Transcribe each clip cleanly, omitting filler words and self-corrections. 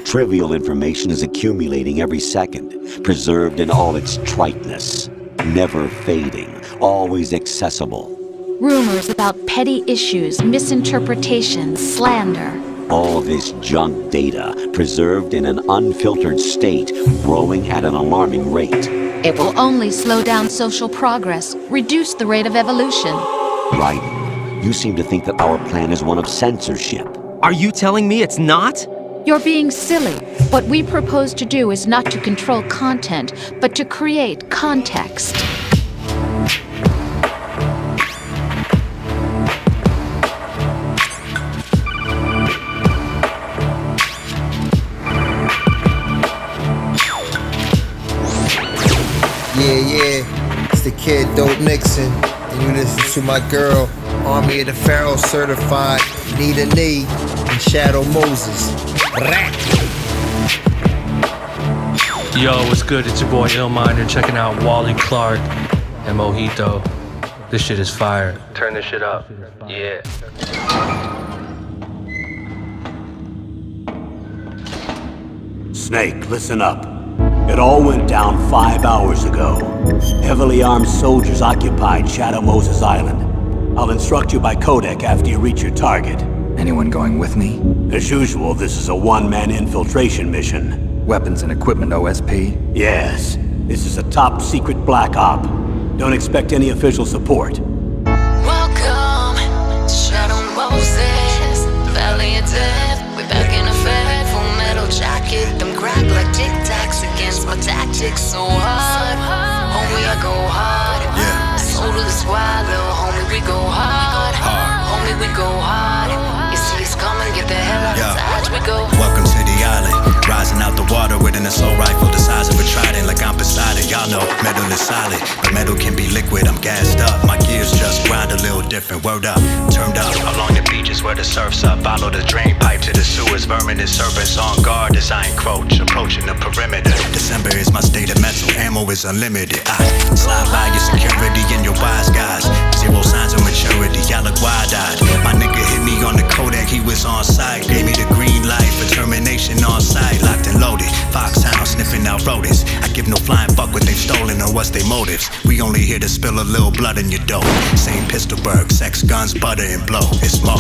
Trivial information is accumulating every second, preserved in all its triteness, never fading, always accessible. Rumors about petty issues, misinterpretations, slander. All this junk data, preserved in an unfiltered state, growing at an alarming rate. It will only slow down social progress, reduce the rate of evolution. Right. You seem to think that our plan is one of censorship. Are you telling me it's not? You're being silly. What we propose to do is not to control content, but to create context. Yeah, it's the kid Doap Nixon, and you listen to my girl, Army of the Pharaoh certified, Nita and Shadow Moses. Yo, what's good? It's your boy llmind. You're checking out Wally, Clark, and Mojito. This shit is fire. Turn this shit up. Yeah. Snake, listen up. It all went down 5 hours ago. Heavily armed soldiers occupied Shadow Moses Island. I'll instruct you by codec after you reach your target. Anyone going with me? As usual, this is a one-man infiltration mission. Weapons and equipment OSP? Yes, this is a top-secret black op. Don't expect any official support. Welcome to Shadow Moses, the Valley of Death. We're back in effect, full metal jacket. Them crack like tic-tacs against my tactics so hard. Homie, I go hard. Yeah. Soul to the squad, little homie, we go hard. Homie, we go hard. You see us coming, get the hell out of Dodge, we go. Welcome to the island, rising out the water with an assault rifle the size of a trident, like I'm Poseidon. Y'all know metal is solid, but metal can be liquid. I'm gassed up, my gears just grind a little different. Word up, turned up along the beaches where the surf's up. Follow the drain pipe to the sewers, vermin and serpents on guard as I encroach, approaching the perimeter. December is my state of mental, ammo is unlimited. I slide by your security and your wise guys. Zero signs of maturity, y'all look wide-eyed. My nigga hit me on the Kodak, he was on site. Gave me the green light for termination on site. Locked and loaded, foxhound sniffing out rodents. I give no flying fuck what they've stolen or what's their motives. We only here to spill a little blood in your dough. Same Pistolberg, sex, guns, butter, and blow. It's more.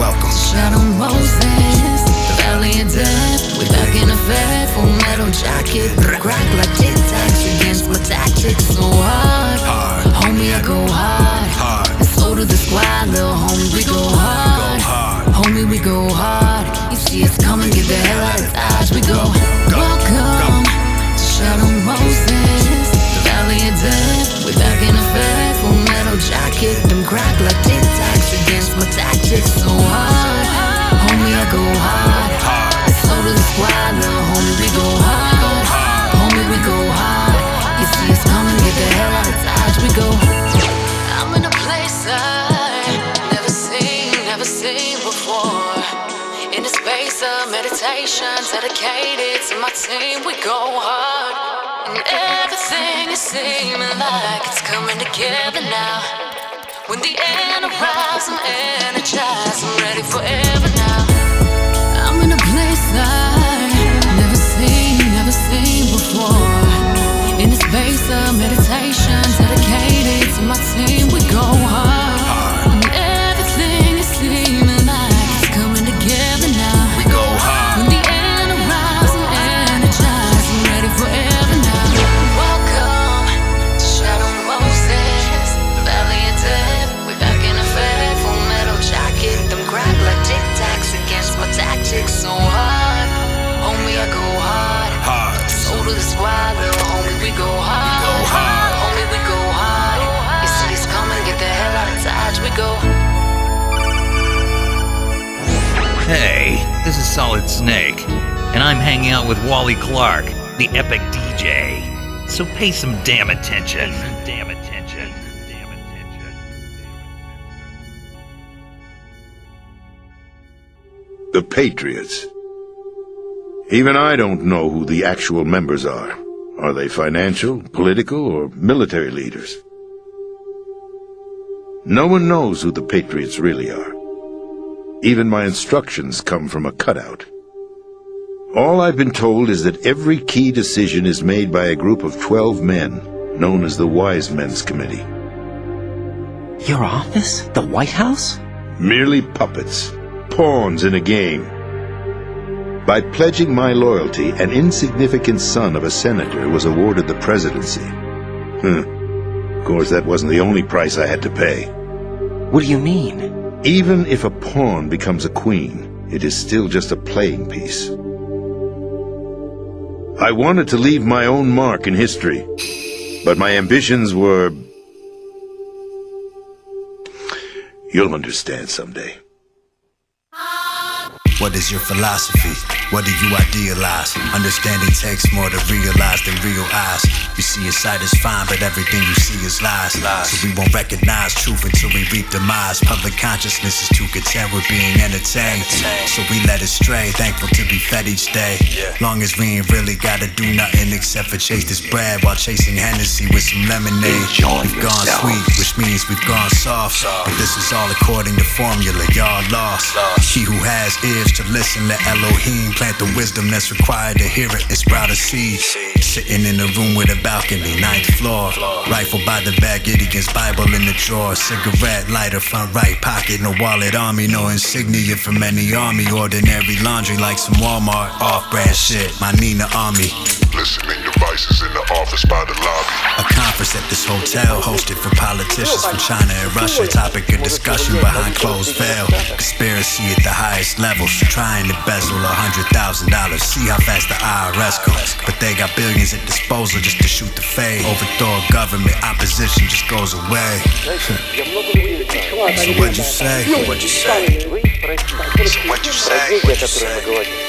Welcome to Shadow Moses, the Valley of Death. We back in effect, full metal jacket. Crack like tic-tacs against my tactics so hard. Homie, I go hard. Soul to the squad, little homie, we go hard. Homie, we go hard. You see us coming, get the hell out of Dodge, we go. Welcome to Shadow Moses, the Valley of Death. We back in effect, full metal jacket. Them crack like tic-tacs against my tactics so hard. Homie, I go hard. Soul to the squad, little homie, we go hard. Homie, we go hard. You see us coming, get the hell out of Dodge, we go. I'm in a place I've never seen before. In a space of meditation, dedicated to my team, we go hard. And everything is seeming like it's coming together now. When the end arrives, I'm energized, I'm ready forever now. I'm in a place I've never seen before. In a space of meditation, dedicated to my team, we go hard. And everything is seeming like it's coming together now. We go hard. When the end arrives, I'm energized, I'm ready forever now. Welcome to Shadow Moses, the Valley of Death. We back in effect, full metal jacket. Them crack like tic-tacs against my tactics so hard. Homie, I go hard. Soul to the squad, little homie, we go hard. Homie, we go hard. You see us coming, get the hell out of Dodge, we go. Hey, this is Solid Snake, and I'm hanging out with Wally Clark, the epic DJ. So pay some damn attention. The Patriots. Even I don't know who the actual members are. Are they financial, political, or military leaders? No one knows who the Patriots really are. Even my instructions come from a cutout. All I've been told is that every key decision is made by a group of 12 men, known as the Wise Men's Committee. Your office? The White House? Merely puppets, pawns in a game. By pledging my loyalty, an insignificant son of a senator was awarded the presidency. Of course, that wasn't the only price I had to pay. What do you mean? Even if a pawn becomes a queen, it is still just a playing piece. I wanted to leave my own mark in history, but my ambitions were... You'll understand someday. What is your philosophy? What do you idealize? Understanding takes more to realize than real eyes. You see a sight is fine, but everything you see is lies. So we won't recognize truth until we reap demise. Public consciousness is too content with being entertained, so we let it stray, thankful to be fed each day. Long as we ain't really gotta do nothing except for chase this bread while chasing Hennessy with some lemonade. We've gone sweet, which means we've gone soft, but this is all according to formula, y'all lost. He who has ears to listen, let Elohim plant the wisdom that's required to hear it and sprout a seed. Sitting in a room with a balcony, 9th floor, rifle by the back, Gideon's Bible in the drawer, cigarette lighter, front right pocket, no wallet on me, no insignia from any army, ordinary laundry like some Walmart, off-brand shit, my Nina army. Listening devices in the office by the lobby. A conference at this hotel hosted for politicians from China and Russia. Topic of discussion behind closed veil. Conspiracy at the highest levels. Trying to embezzle $100,000. See how fast the IRS goes. But they got billions at disposal just to shoot the fade. Overthrow a government, opposition just goes away. So what'd you say? What'd you say? So what'd you say? What'd you say?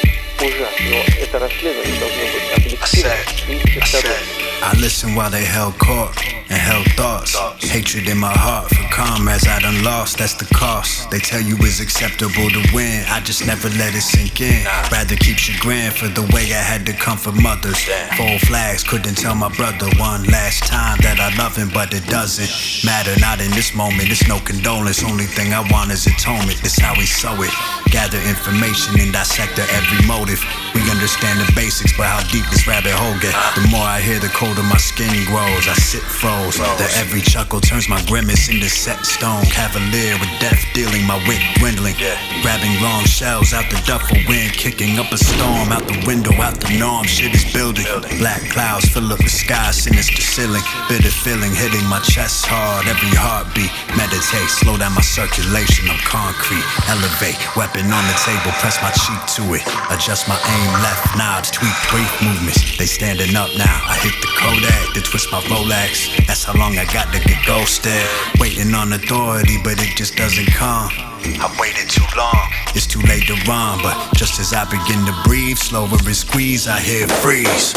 I listened while they held court and held thoughts. Hatred in my heart for comrades I done lost, that's the cost. They tell you it's acceptable to win, I just never let it sink in. Rather keep chagrin for the way I had to comfort mothers. Fold flags, couldn't tell my brother one last time that I love him, but it doesn't matter, not in this moment. It's no condolence, only thing I want is atonement. That's how we sow it. Gather information and dissect every motive. We understand the basics, but how deep this rabbit hole get? The more I hear, the colder my skin grows. I sit froze. The every chuckle turns my grimace into set stone. Cavalier with death dealing, my wit dwindling. Grabbing long shells out the duffel wind, kicking up a storm out the window, out the norm. Shit is building. Black clouds fill up the sky, sinister ceiling. Bitter feeling hitting my chest hard. Every heartbeat. Meditate, slow down my circulation. I'm concrete. Elevate, weapon on the table, press my cheek to it. Adjust my aim, left knobs, tweak brief movements. They standing up now. I hit the Kodak to twist my Rolex. That's how long I got to get ghosted. Waiting on authority, but it just doesn't come. I waited too long, it's too late to run. But just as I begin to breathe, slower and squeeze, I hear freeze.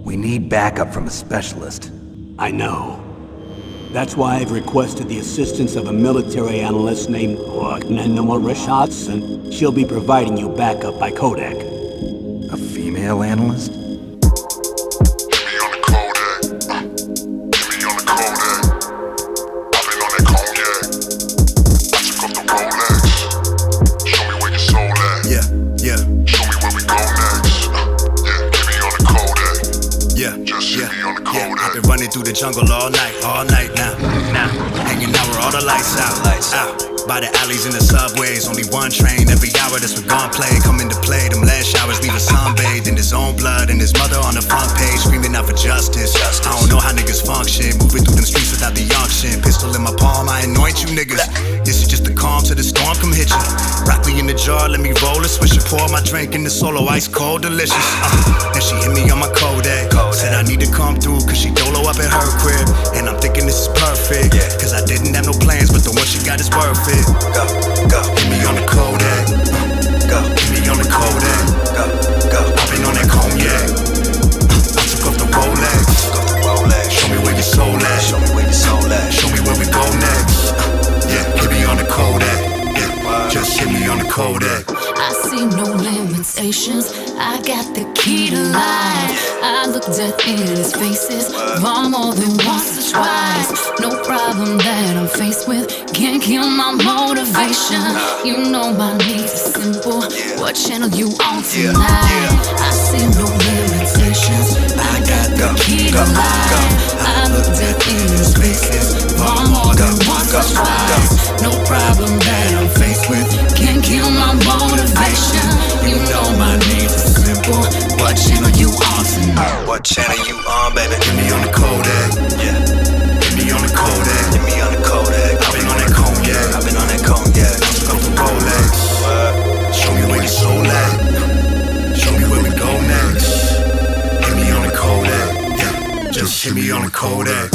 We need backup from a specialist. I know. That's why I've requested the assistance of a military analyst named Rishatz, and she'll be providing you backup by Kodak. A female analyst? Through the jungle all night now. Hanging out where all the lights out. By the alleys and the subways, only one train every hour. That's what gon' play, come into play. Them last showers leave a sunbathed in his own blood, and his mother on the front page screaming out for justice. I don't know how niggas function, moving through them streets without the unction. Pistol in my palm, I anoint you niggas. This is just the calm to the storm, come hit you. Broccoli in the jar, let me roll a swisher. Pour my drink in the solo, ice cold, delicious. Then she hit me on my Kodak. Said I need to come through, cause she dolo up at her crib. And I'm thinking this is perfect, cause I didn't have no plans, but the one she got is worth it. Go, hit me on the Kodak. Hit me on the Kodak. I've been on that cognac. I took off the Rolex. Show me where your soul at. Show me where we go next. Hit me on the Kodak. Just hit me on the Kodak. see no limitations. I got the key to life. I look death in his faces far more than once or twice. No problem that I'm faced with can't kill my motivation. You know my needs are simple. What channel you on tonight? I see no limitations. I got the key to life. I look death in his faces far more than once or twice. No problem that I'm faced with can't kill my motivation. You know my needs are simple. What channel you on tonight? What channel you on, baby? Get me on the Kodak. Yeah. Get me on the Kodak. Get me on the Kodak. I've been on that cognac. I've been on that cognac. Go for Rolex. Show me where your soul at. Show me where we go next. Get me on the Kodak. Yeah. Just hit me on the Kodak.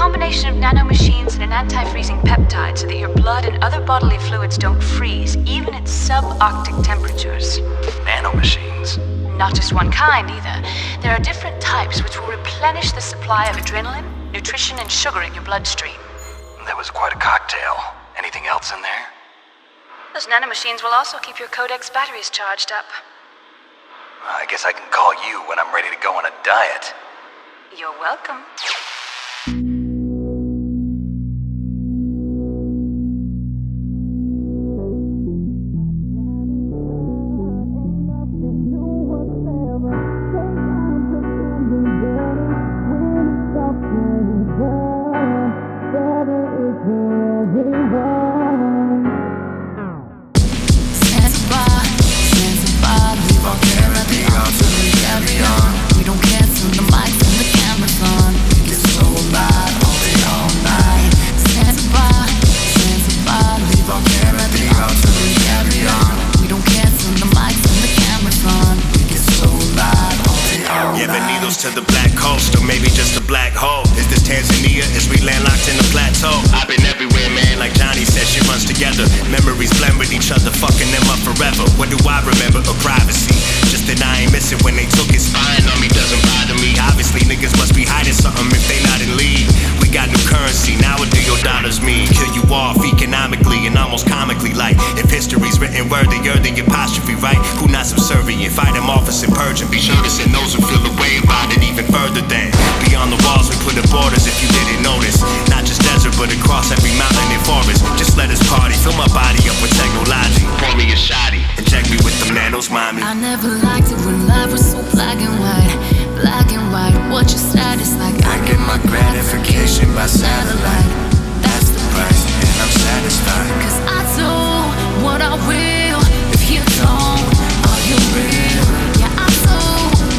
Combination of nanomachines and an anti-freezing peptide so that your blood and other bodily fluids don't freeze, even at subarctic temperatures. Nanomachines? Not just one kind, either. There are different types which will replenish the supply of adrenaline, nutrition, and sugar in your bloodstream. That was quite a cocktail. Anything else in there? Those nanomachines will also keep your Codex batteries charged up. I guess I can call you when I'm ready to go on a diet. You're welcome. To the black coast, or maybe just a black hole. Is this Tanzania? Is we landlocked in the plateau? I've been everywhere, man, like Johnny said, shit runs together. Memories blend with each other, fucking them up forever. What do I remember of privacy? Just that I ain't missing when they took it. Spying on me doesn't bother me. Obviously, niggas must be hiding something if they not in league. We got new currency, now what do your dollars mean? Kill you off economically and almost comically, like if history's written worthier than your apostrophe, right? Who not subservient? Fight them office and purge and be sure to send those who feel the way about it even further than beyond the walls. We put up borders if you didn't notice. Not just desert, but across every mountain and forest. Just let us party, fill my body up with technology. Pour me a shotty, inject me with the nanos, mommy. I never liked it when life was so black and white. Black and white, what your status like? I get my gratification by satellite. That's the price, and I'm satisfied. Cause I do what I will. If you don't, are you real? Yeah, I do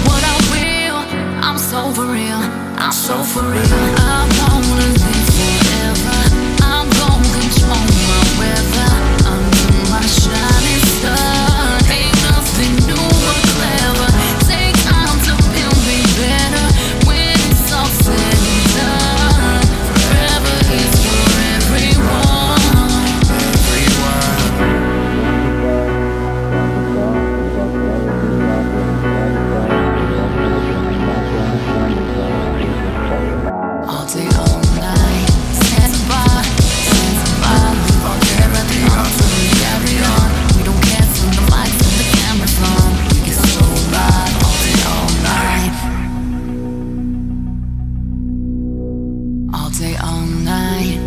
what I will. I'm so for real, I'm so for real. I wanna live forever. I'm gonna control my weather. Under my shining sun, ain't nothing new or clever. Take time to build me better. When it's all said and done, forever is for everyone. All day, all night, stand by, leave our care at the altar and carry on. We don't care from the mics and the cameras on. We get so live, all day, all night. All day, all night.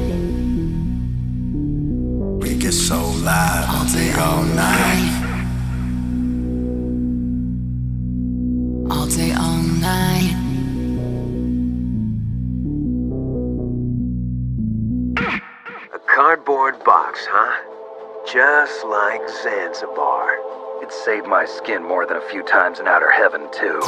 We get so live, all day, all night. All day, all night. A cardboard box, huh? Just like Zanzibar. It saved my skin more than a few times in outer heaven, too.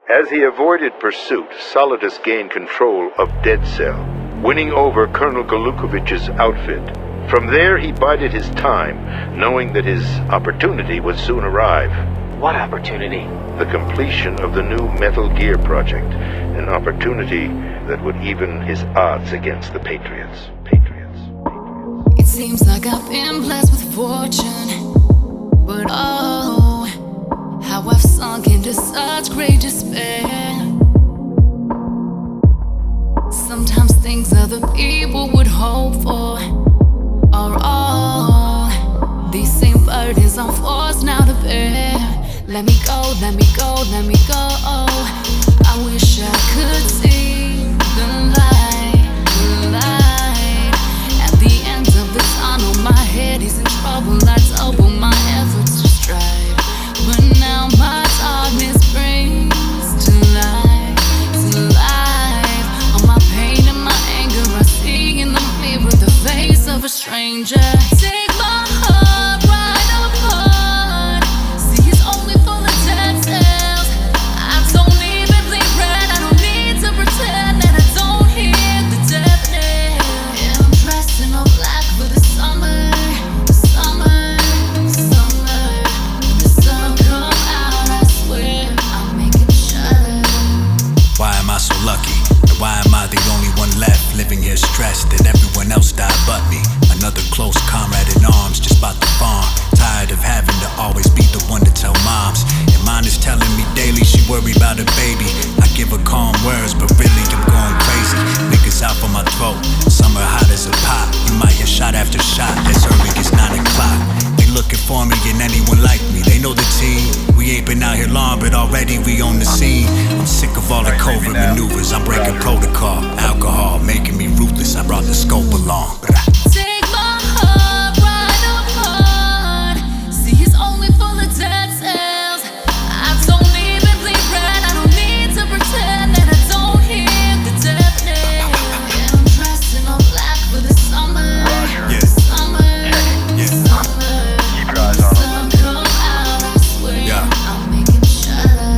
As he avoided pursuit, Solidus gained control of Dead Cell, winning over Colonel Galukovich's outfit. From there, he bided his time, knowing that his opportunity would soon arrive. What opportunity? The completion of the new Metal Gear project, an opportunity that would even his odds against the Patriots. It seems like I've been blessed with fortune, but would. Oh, how I've sunk into such great despair. Sometimes things other people would hope for are all these same burdens I'm forced now to bear. Let me go, let me go, let me go. I wish I could see the light, the light. At the end of the tunnel, my head is in trouble. I double my efforts to strive, but now my darkness brings to life, to life. All my pain and my anger I see in the mirror, the face of a stranger. Take my heart right apart. See, it's only full of dead cells. I don't even bleed red. I don't need to pretend that I don't hear the deafness. Yeah, I'm dressed in all black for the summer, the summer, the summer. When the sun come out, I swear I'll make it shudder. Why am I so lucky? And why am I the only one left living here stressed that everyone else died but me? Another close comrade in arms, just about to farm. Tired of having to always be the one to tell moms. And mine is telling me daily she worried about her baby. I give her calm words, but really I'm going crazy. Niggas out for my throat, summer hot as a pot. You might hear shot after shot as early as 9 o'clock. They looking for me and anyone like me, they know the team. We ain't been out here long, but already we on the scene. I'm sick of all the covert maneuvers, I'm breaking protocol. Alcohol making me ruthless, I brought the scope along. Take my heart right apart. See, it's only full of dead cells. I don't even bleed red. I don't need to pretend that I don't hear the deafness. Yeah, I'm dressed in all black for the summer, the summer, the summer. Keep your eyes on them. Come out, I swear I'll make it shudder.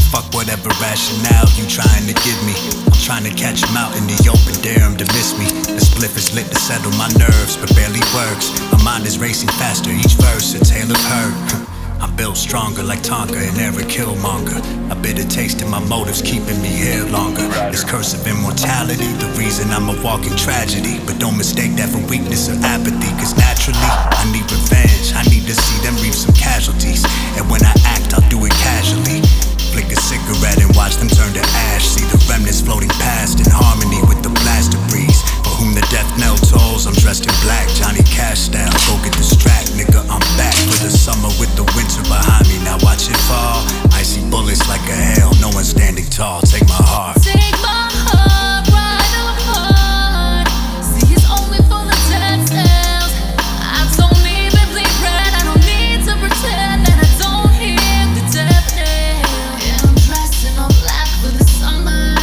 Fuck whatever rationale you trying to give me. I'm trying to catch him out in the open, dare him to miss me. The spliff is lit to settle my nerves, but barely works. My mind is racing faster, each verse a tale of hurt. I'm built stronger like Tonka and Eric Killmonger. A bitter taste in my motives keeping me here longer. This curse of immortality, the reason I'm a walking tragedy. But don't mistake that for weakness or apathy, cause naturally I need revenge. I need to see them reap some casualties, and when I act I'll do it casually. Flick a cigarette and watch them turn to ash. See the remnants floating past in harmony with the blaster breeze. For whom the death knell tolls, I'm dressed in black, Johnny Cash style. Go get the strap, nigga, I'm back for the summer with the winter behind me. Now watch it fall. Icy bullets like a hail, no one standing tall. Take my heart. Take my heart right apart. See, it's only full of dead cells. I don't even bleed red. I don't need to pretend that I don't hear the deafness. Yeah, I'm dressed in all black for the summer,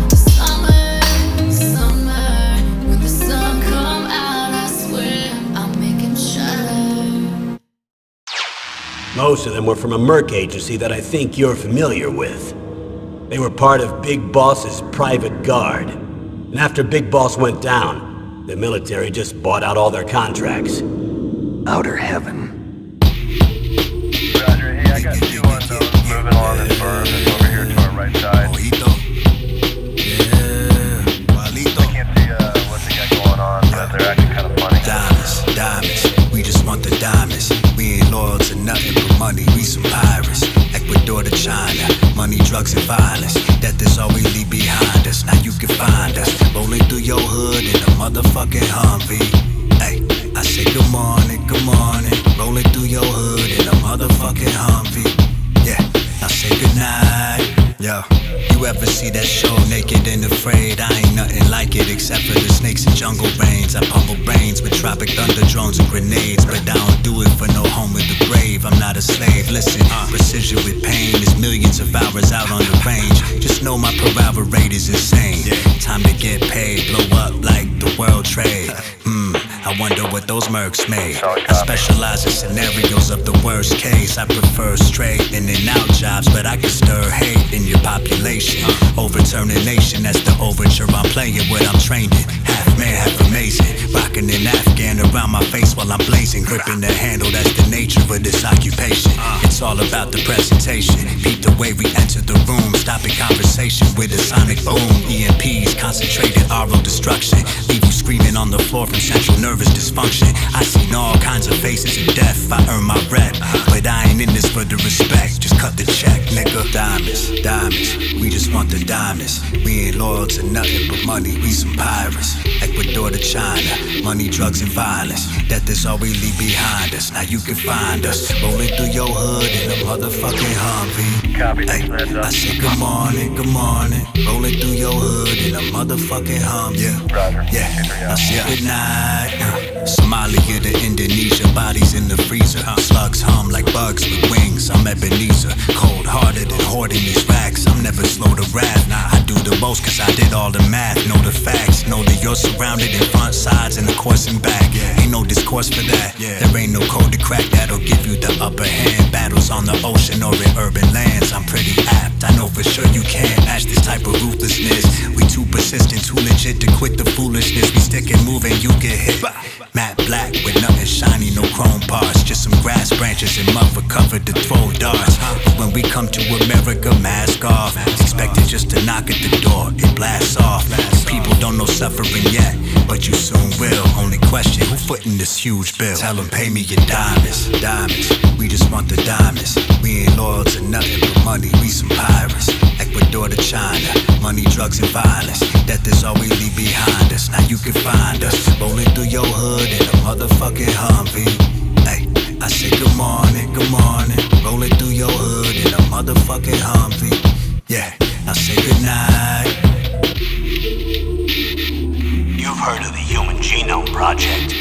the summer, the summer. When the sun come out, I swear I'll make him shudder. Most of them were from a merc agency that I think you're familiar with. They were part of Big Boss's private guard. And after Big Boss went down, the military just bought out all their contracts. Outer heaven. Roger, hey, I got 2 unknowns moving along this berm and over here to our right side. Mojito. Yeah. Walito. I can't see what they got going on, but they're acting kind of funny. Diamonds, diamonds, we just want the diamonds. We ain't loyal to nothing but money, we some pirates. Ecuador to China, money, drugs, and violence. Death is all we leave behind us, now you can find us. Rolling through your hood in a motherfucking Humvee. Hey, I say good morning, rolling through your hood in a motherfucking Humvee. Yeah, I say good night. Yo, you ever see that show Naked and Afraid? I ain't nothing like it except for the snakes and jungle rains. I pummel brains with tropic thunder drones and grenades, but I don't do it for no home with the brave. I'm not a slave, listen, precision with pain is millions of hours out on the range. Just know my per hour rate is insane. Time to get paid, blow up like the world trade. I wonder what those mercs made. I specialize in scenarios of the worst case. I prefer straight in and out jobs, but I can stir hate in your population. Overturn a nation, that's the overture I'm playing, what I'm trained in. Half man half amazing. Rocking an Afghan around my face while I'm blazing. Gripping the handle, that's the nature of this occupation. It's all about the presentation. Beat the way we enter the room. Stopping conversation with a sonic boom. EMPs, concentrated aural destruction. Leave you screaming on the floor from central nervous dysfunction. I seen all kinds of faces of death. I earn my rep, but I ain't in this for the respect. Just cut the check, nigga. Diamonds, diamonds, we just want the diamonds. We ain't loyal to nothing but money, we some pirates. Ecuador to China, money, drugs, and violence. Death is all we leave behind us. Now you can find us rolling through your hood in a motherfucking Humvee. Ay, I say good morning, good morning. Rolling through your hood in a motherfucking Humvee. Yeah, I say good night. Somalia to Indonesia, bodies in the freezer. Slugs hum like bugs with wings. I'm Ebenezer, cold-hearted and hoarding these racks. I'm never slow to rap. Nah, I do the most cause I did all the math. Know the facts, know that you're surrounded in front, sides, and of course in back. Ain't no discourse for that. There ain't no code to crack that'll give you the upper hand. Battles on the ocean or in urban lands. I'm pretty apt, I know for sure you can't match this type of ruthlessness. We too persistent, too legit to quit the foolishness. We stick and move and you get hit. Matte black with nothing shiny, no chrome parts. Just some grass branches and mud for cover to throw darts. When we come to America, mask off. Expected just to knock at the door, it blasts off. People don't know suffering yet, but you soon will. Only question, who footing this huge bill? Tell them pay me your diamonds, diamonds. We just want the diamonds. We ain't loyal to nothing but money, we some pirates. Ecuador to China, money, drugs, and violence. Death is all we leave behind us. Now you can find us rolling through your hood in a motherfucking Humvee. Hey, I say good morning, good morning. Rolling through your hood in a motherfucking Humvee. Yeah, I say good night. You've heard of the Human Genome Project.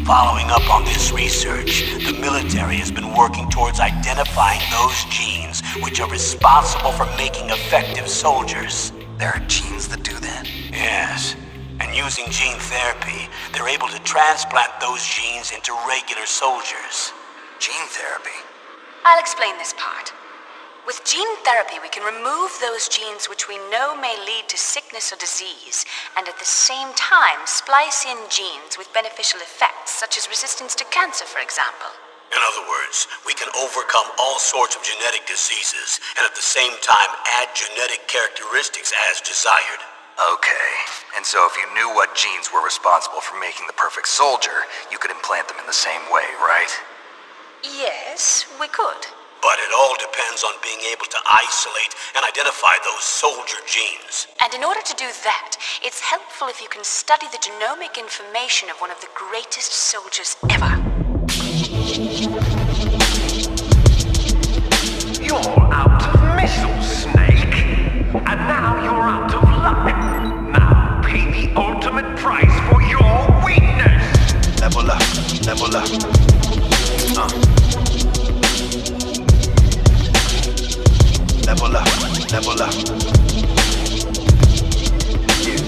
Following up on this research, the military has been working towards identifying those genes which are responsible for making effective soldiers. There are genes that do that? Yes. And using gene therapy, they're able to transplant those genes into regular soldiers. Gene therapy? I'll explain this part. With gene therapy, we can remove those genes which we know may lead to sickness or disease, and at the same time splice in genes with beneficial effects, such as resistance to cancer, for example. In other words, we can overcome all sorts of genetic diseases, and at the same time add genetic characteristics as desired. Okay, and so if you knew what genes were responsible for making the perfect soldier, you could implant them in the same way, right? Yes, we could. But it all depends on being able to isolate and identify those soldier genes. And in order to do that, it's helpful if you can study the genomic information of one of the greatest soldiers ever. You're out of missiles, Snake. And now you're out of luck. Now pay the ultimate price for your weakness. Level up, level up. Level up, level up.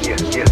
Yeah.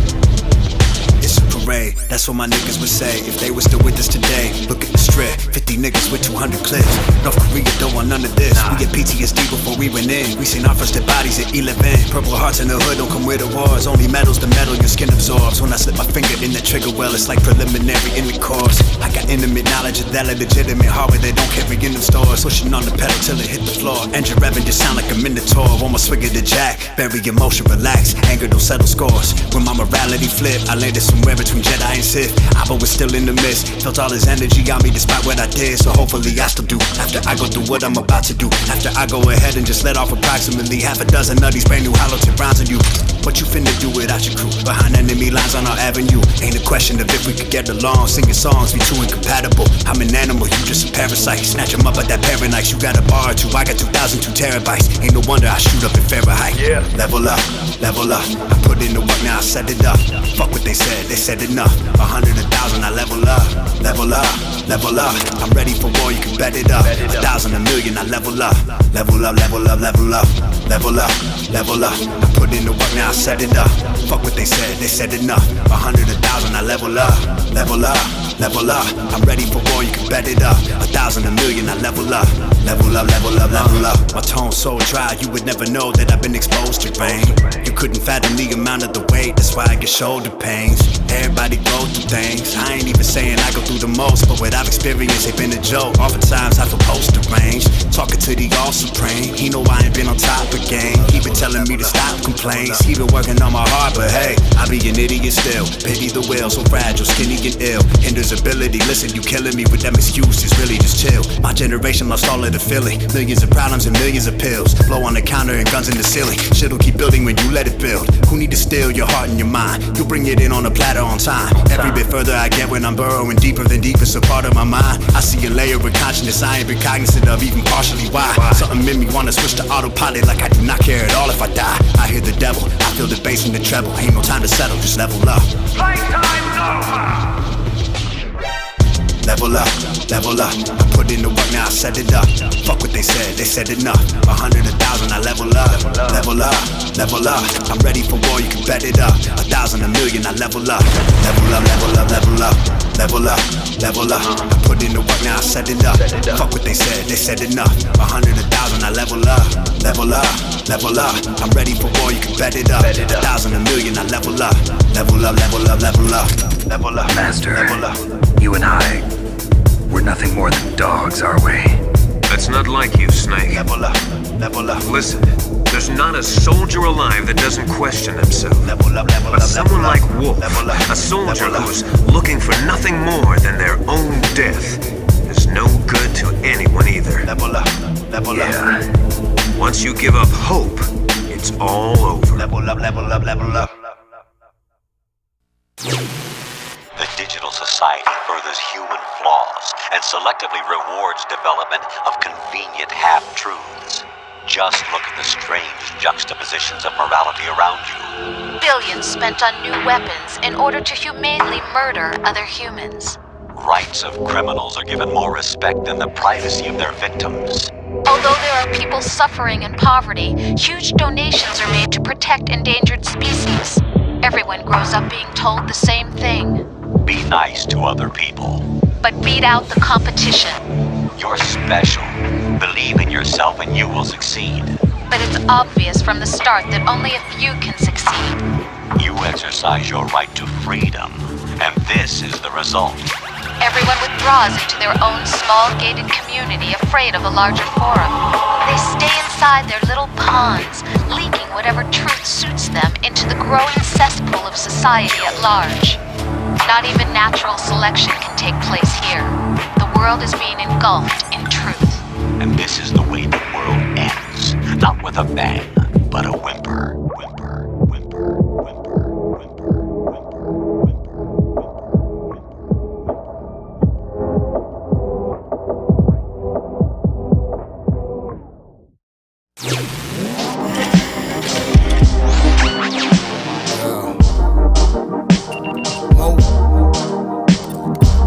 It's a parade, that's what my niggas would say if they was still with us today. Look at the strip, 50 niggas with 200 clips. North Korea don't want none of this. We get PTSD before we went in. We seen our first dead bodies at 11. Purple hearts in the hood don't come with awards. Only metals, the metal your skin absorbs. When I slip my finger in the trigger well, it's like preliminary in the course. I got intimate knowledge of that legitimate hardware they don't carry in them stores. Pushing on the pedal till it hit the floor. Engine revving just sound like a minotaur. Almost swig of the jack. Bury emotion, relax. Anger don't settle scores. When my morality flipped, I landed somewhere between Jedi and Sith. Abba was still in the mist. Felt all his energy on me despite what I did. So hopefully I still do. After I go through what I'm about to do. After I go ahead and just let off approximately half a dozen of these brand new hollow tip rounds on you. What you finna do without your crew? Behind enemy lines on our avenue. Ain't a question of if we could get along. Singing songs, we too incompatible. I'm an animal, you just a parasite. Snatch 'em up at that paradise. You got a bar or two, I got 2,002 terabytes. Ain't no wonder I shoot up in Fahrenheit. Yeah. Level up, level up. I put in the work, now I set it up. Fuck what they said enough. 100, 1,000, I level up. Level up, level up. I'm ready for war, you can bet it up. 1,000, 1,000,000, I level up. Level up, level up, level up. Level up, level up. I put in the work, now I set it up. Fuck what they said enough. 100, 1,000, I level up. Level up, level up. I'm ready for war, you can bet it up. 1,000, a million, I level up. Level up, level up, level up. My tone's so dry, you would never know that I've been exposed to rain. You couldn't fathom the amount of the weight, that's why I get shoulder pains. Everybody go through things, I ain't even saying I go through the most, but what I've experienced ain't been a joke. Oftentimes I feel poster range, talking to the all supreme. He know I ain't been on top of game, he been telling me to stop complaints. He been working on my heart, but hey, I be an idiot still. Pity the will, so fragile, skinny and ill. Hinders ability, listen, you killing me with them excuses, really just chill. My generation lost all of the feeling, millions of problems and millions of pills. Blow on the counter and guns in the ceiling, shit'll keep building when you let it build. Who need to steal your heart and your mind? You'll bring it in on a platter on time. Every bit further I get when I'm burrowing deeper than deepest a part of my mind. I see a layer of consciousness I ain't been cognizant of, even partially why. Something in me wanna switch to autopilot like I do not care at all if I die. I hear the devil, I feel the bass and the treble. Ain't no time to settle, just level up. Playtime's over! Level up, level up. I put in the work, now I set it up. Fuck what they said enough. 100, 1,000, I level up. Level up, level up. I'm ready for war, you can bet it up. 1,000, a million, I level up. Level up, level up, level up. Level up, level up. I put in the work, now I set it up. Fuck what they said enough. 100, 1,000, I level up. Level up, level up. I'm ready for war, you can bet it up. 1,000, a million, I level up. Level up, level up, level up. Level up, Master, level up. You and I, we're nothing more than dogs, are we? That's not like you, Snake. Level up, level up. Listen, there's not a soldier alive that doesn't question himself. Level up, level but up, someone level like up. Wolf, Level up, a soldier level up. who's looking for nothing more than their own death, is no good to anyone either. Level up, level up. Once you give up hope, it's all over. Level up, level up, level up. The digital society furthers human flaws and selectively rewards development of convenient half-truths. Just look at the strange juxtapositions of morality around you. Billions spent on new weapons in order to humanely murder other humans. Rights of criminals are given more respect than the privacy of their victims. Although there are people suffering in poverty, huge donations are made to protect endangered species. Everyone grows up being told the same thing. Be nice to other people. But beat out the competition. You're special. Believe in yourself and you will succeed. But it's obvious from the start that only a few can succeed. You exercise your right to freedom, and this is the result. Everyone withdraws into their own small gated community, afraid of a larger forum. They stay inside their little ponds, leaking whatever truth suits them into the growing cesspool of society at large. Not even natural selection can take place here. The world is being engulfed in truth. And this is the way the world ends. Not with a bang, but a whimper. Whimper, whimper, whimper, whimper,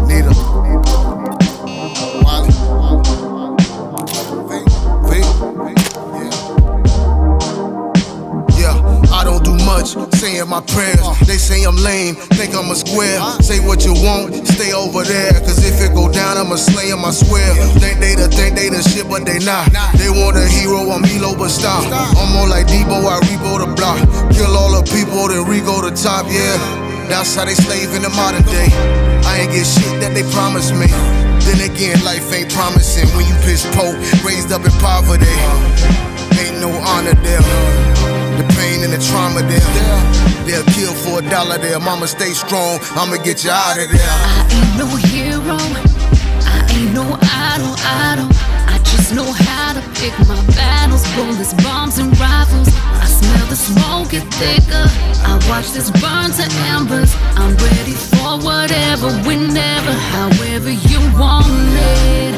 Nita, Wally, I don't do much, saying my prayers. They say I'm lame, think I'm a square. Say what you want, stay over there. Cause if it go down, I'ma slay 'em, I swear. Think they the shit, but they not. They want a hero, I'm Elo, but stop. I'm more like Debo, I repo the block. Kill all the people, then re-go the top, yeah. That's how they slave in the modern day. I ain't get shit that they promised me. Then again, life ain't promising when you piss poke, raised up in poverty. Ain't no honor there. The pain and the trauma there. They'll kill for $1 there. Mama, stay strong, I'ma get you out of there. I ain't no hero, I ain't no idol. I just know how to pick my battles. Bullets, bombs, and rifles. I smell the smoke get thicker. I watch this burn to embers. I'm ready for whatever, whenever, however you want it.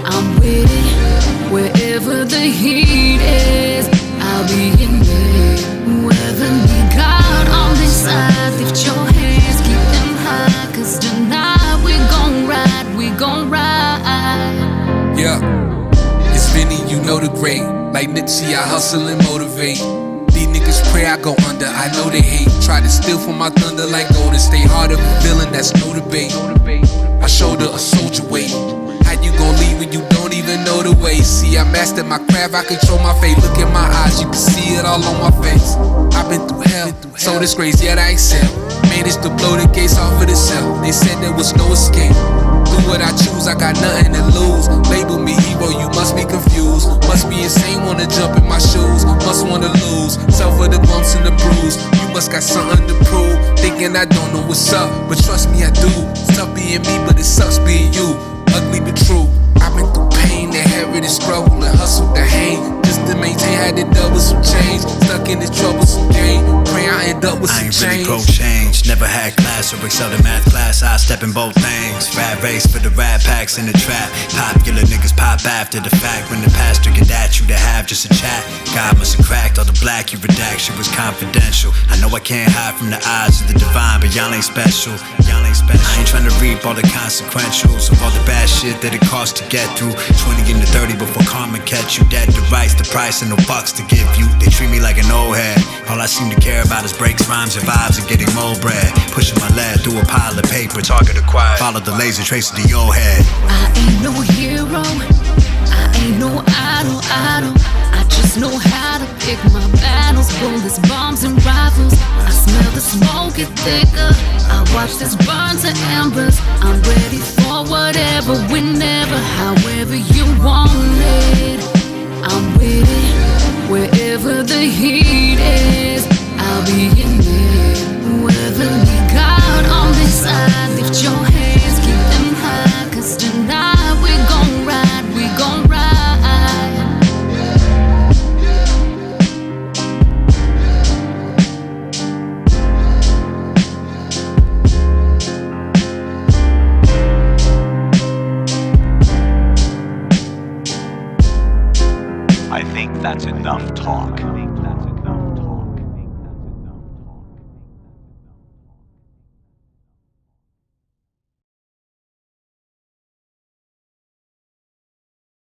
I'm with it, wherever the heat is. I'll be in there. Whoever need God on this side, lift your hands, keep them high. Cause tonight we gon' ride. Yeah, it's Vinny, you know the great. Like Nipsey, I hustle and motivate. these niggas pray I go under. I know they hate, try to steal from my thunder like golden. Stay hard of a villain, that's no debate. I shoulder a soldier weight. How you gon' leave when you don't even know the way? See, I mastered my craft, I control my fate. Look in my eyes, you can see it all on my face. I've been through hell, so disgraced, yet I excel. Managed to blow the gates off of the cell. They said there was no escape. Do what I choose, I got nothing to lose. Label me hero, you must be confused. Must be insane, wanna jump in my shoes. Must wanna lose, suffer the bumps and the bruise. You must got something to prove. Thinking I don't know what's up, but trust me I do. It's tough being me, but it sucks being you. Ugly but true. I've been through pain, inherited struggle, and hustle to hang. Just to maintain, had to double some change. Stuck in this troublesome game. Pray I end up with some change. I ain't really broke change. Never had class or excelled in math class. I step in both things. Rat race for the rat packs in the trap. Popular niggas pop after the fact. When the pastor get at you to have just a chat. God must have cracked all the black you redact. Shit was confidential. I know I can't hide from the eyes of the divine, but y'all ain't special. Y'all ain't special. I ain't trying to reap all the consequentials of all the bad shit that it costs to get through. 20 into 30 before karma catch you. Dead to rights, the price, and no bucks to give you. They treat me like an old head. All I seem to care about is breaks, rhymes, and vibes, and getting more bread. Pushing my lead through a pile of paper, target acquired. Follow the laser traces to your head. I ain't no hero, I ain't no idol. I just know how to pick my battles. Bullets, bombs, and rifles. I smell the smoke get thicker. I watch this burn to embers. I'm ready for whatever, whenever, however you want it. I'm with it, wherever the heat is. I'll be in it. Whoever we got on this side, lift your hands, keep them high. 'Cause tonight we gon' ride, we gon' ride. I think that's enough talk.